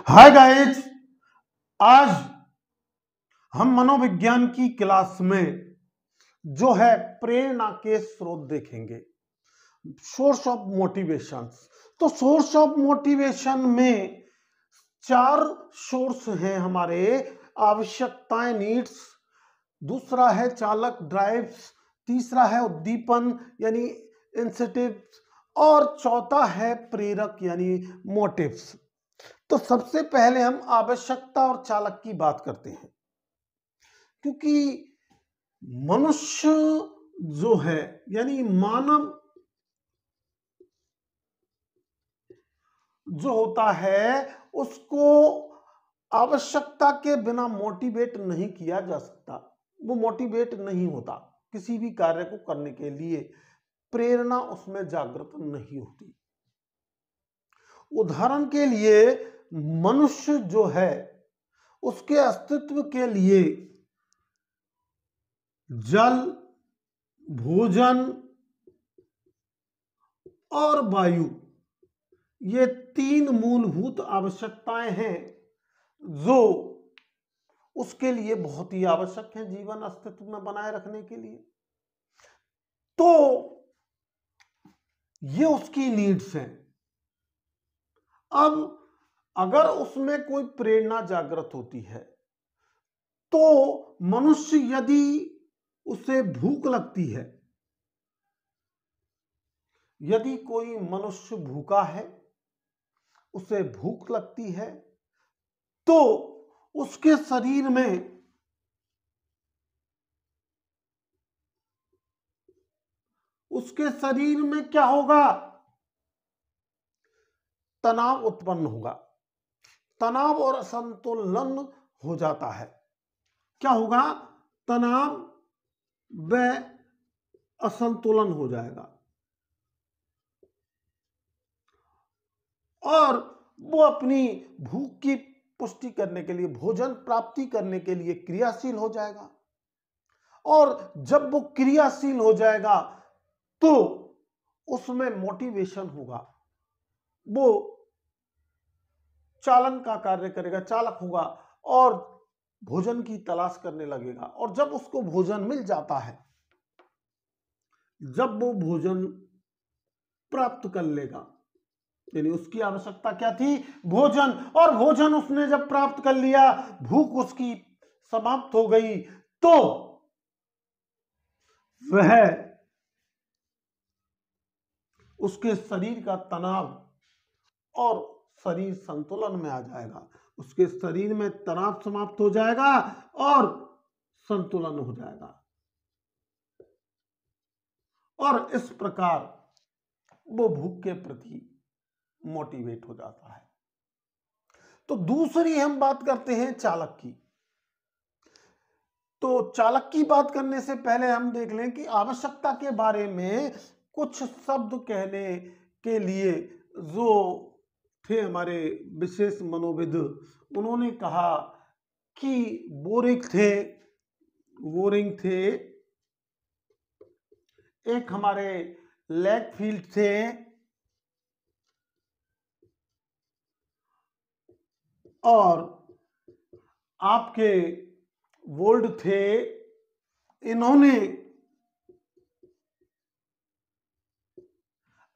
Hi guys, आज हम मनोविज्ञान की क्लास में जो है प्रेरणा के स्रोत देखेंगे, सोर्स ऑफ मोटिवेशन। तो सोर्स ऑफ मोटिवेशन में 4 सोर्स हैं हमारे। आवश्यकताएं, नीड्स, दूसरा है चालक, ड्राइव्स, तीसरा है उद्दीपन यानी इंसेटिव्स, और चौथा है प्रेरक यानी मोटिव्स। तो सबसे पहले हम आवश्यकता और चालक की बात करते हैं, क्योंकि मनुष्य जो है यानी मानव जो होता है उसको आवश्यकता के बिना मोटिवेट नहीं किया जा सकता। वो मोटिवेट नहीं होता किसी भी कार्य को करने के लिए, प्रेरणा उसमें जागृत नहीं होती। उदाहरण के लिए मनुष्य जो है उसके अस्तित्व के लिए जल, भोजन और वायु, ये 3 मूलभूत आवश्यकताएं हैं जो उसके लिए बहुत ही आवश्यक है जीवन अस्तित्व में बनाए रखने के लिए। तो ये उसकी नीड्स हैं। अब अगर उसमें कोई प्रेरणा जागृत होती है तो मनुष्य, यदि उसे भूख लगती है, यदि कोई मनुष्य भूखा है, उसे भूख लगती है, तो उसके शरीर में क्या होगा? तनाव उत्पन्न होगा। तनाव और असंतुलन हो जाता है। क्या होगा? तनाव व असंतुलन हो जाएगा और वो अपनी भूख की पुष्टि करने के लिए, भोजन प्राप्ति करने के लिए क्रियाशील हो जाएगा। और जब वो क्रियाशील हो जाएगा तो उसमें मोटिवेशन होगा, वो चालन का कार्य करेगा, चालक होगा और भोजन की तलाश करने लगेगा। और जब उसको भोजन मिल जाता है, जब वो भोजन प्राप्त कर लेगा, यानी उसकी आवश्यकता क्या थी? भोजन। और भोजन उसने जब प्राप्त कर लिया, भूख उसकी समाप्त हो गई, तो वह उसके शरीर का तनाव और शरीर संतुलन में आ जाएगा। उसके शरीर में तनाव समाप्त हो जाएगा और संतुलन हो जाएगा, और इस प्रकार वो भूख के प्रति मोटिवेट हो जाता है। तो दूसरी हम बात करते हैं चालक की। तो चालक की बात करने से पहले हम देख लें कि आवश्यकता के बारे में कुछ शब्द कहने के लिए जो थे हमारे विशेष मनोविद, उन्होंने कहा कि बोरिंग थे, एक हमारे लैकफील्ड थे, और आपके वोल्ड थे। इन्होंने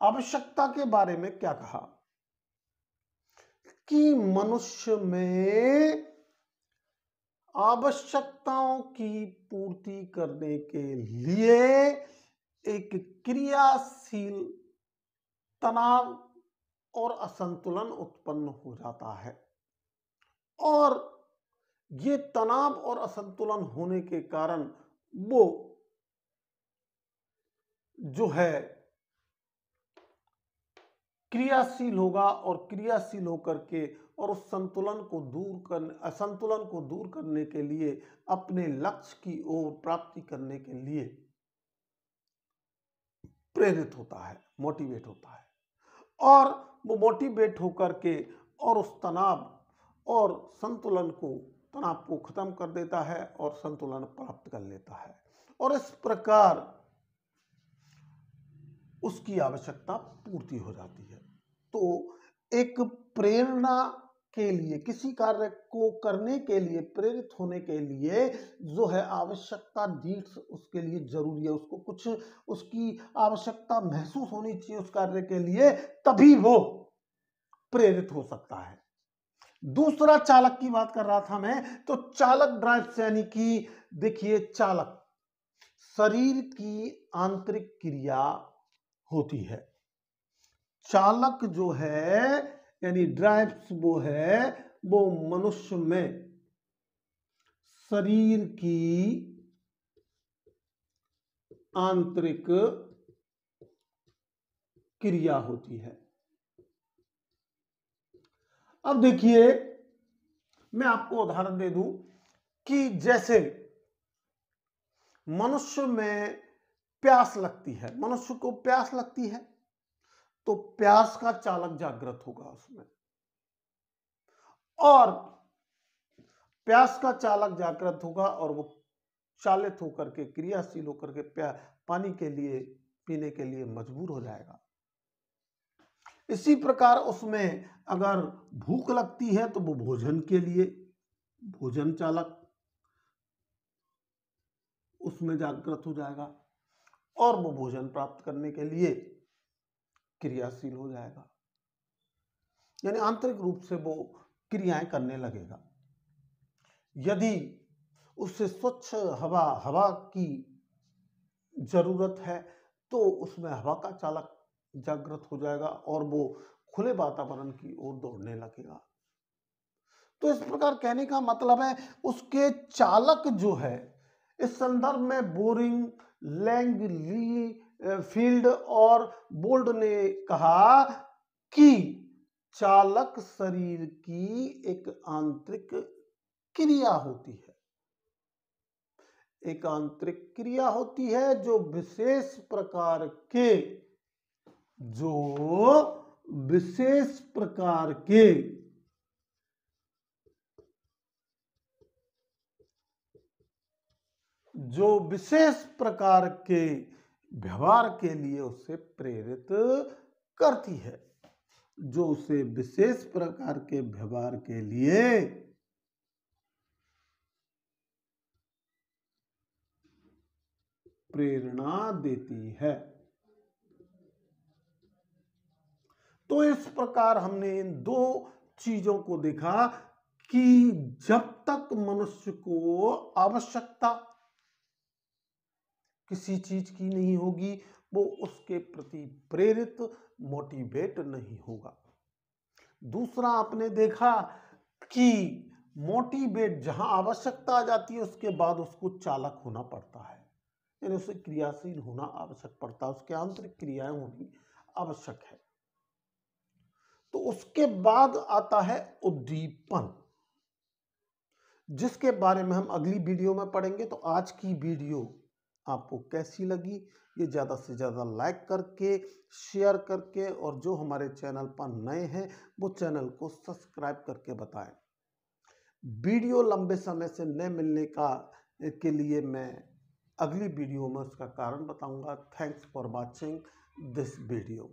आवश्यकता के बारे में क्या कहा कि मनुष्य में आवश्यकताओं की पूर्ति करने के लिए एक क्रियाशील तनाव और असंतुलन उत्पन्न हो जाता है, और ये तनाव और असंतुलन होने के कारण वो जो है क्रियाशील होगा, और क्रियाशील होकर के और उस असंतुलन को दूर करने के लिए, अपने लक्ष्य की ओर प्राप्ति करने के लिए प्रेरित होता है, मोटिवेट होता है। और वो मोटिवेट होकर के और उस तनाव को खत्म कर देता है और संतुलन प्राप्त कर लेता है, और इस प्रकार उसकी आवश्यकता पूर्ति हो जाती है। तो एक प्रेरणा के लिए, किसी कार्य को करने के लिए, प्रेरित होने के लिए जो है आवश्यकता नीड्स उसके लिए जरूरी है, उसको कुछ उसकी आवश्यकता महसूस होनी चाहिए उस कार्य के लिए, तभी वो प्रेरित हो सकता है। दूसरा चालक की बात कर रहा था मैं, तो चालक ड्राइव्स यानी कि देखिए चालक शरीर की आंतरिक क्रिया होती है। चालक जो है यानी ड्राइव्स वो मनुष्य में शरीर की आंतरिक क्रिया होती है। अब देखिए मैं आपको उदाहरण दे दूं कि जैसे मनुष्य में प्यास लगती है, मनुष्य को प्यास लगती है तो प्यास का चालक जागृत होगा उसमें, और प्यास का चालक जागृत होगा और वो चालित होकर के, क्रियाशील होकर के पानी के लिए, पीने के लिए मजबूर हो जाएगा। इसी प्रकार उसमें अगर भूख लगती है तो वो भोजन के लिए, भोजन चालक उसमें जागृत हो जाएगा और वो भोजन प्राप्त करने के लिए क्रियाशील हो जाएगा, यानी आंतरिक रूप से वो क्रियाएं करने लगेगा। यदि उससे स्वच्छ हवा की जरूरत है तो उसमें हवा का चालक जागृत हो जाएगा और वो खुले वातावरण की ओर दौड़ने लगेगा। तो इस प्रकार कहने का मतलब है उसके चालक जो है, इस संदर्भ में बोरिंग, लैंग, फील्ड और बोल्ड ने कहा कि चालक शरीर की एक आंतरिक क्रिया होती है, एक आंतरिक क्रिया होती है जो विशेष प्रकार के व्यवहार के लिए उसे प्रेरित करती है, जो उसे विशेष प्रकार के व्यवहार के लिए प्रेरणा देती है। तो इस प्रकार हमने इन दो चीजों को देखा कि जब तक मनुष्य को आवश्यकता किसी चीज की नहीं होगी वो उसके प्रति प्रेरित, मोटिवेट नहीं होगा। दूसरा आपने देखा कि मोटिवेट जहां आवश्यकता आ जाती है उसके बाद उसको चालक होना पड़ता है, यानी उसे क्रियाशील होना आवश्यक पड़ता है, उसके आंतरिक क्रियाएं होनी आवश्यक है। तो उसके बाद आता है उद्दीपन, जिसके बारे में हम अगली वीडियो में पढ़ेंगे। तो आज की वीडियो आपको कैसी लगी ये ज़्यादा से ज़्यादा लाइक करके, शेयर करके, और जो हमारे चैनल पर नए हैं वो चैनल को सब्सक्राइब करके बताएं। वीडियो लंबे समय से न मिलने के लिए मैं अगली वीडियो में उसका कारण बताऊंगा। Thanks for watching this video.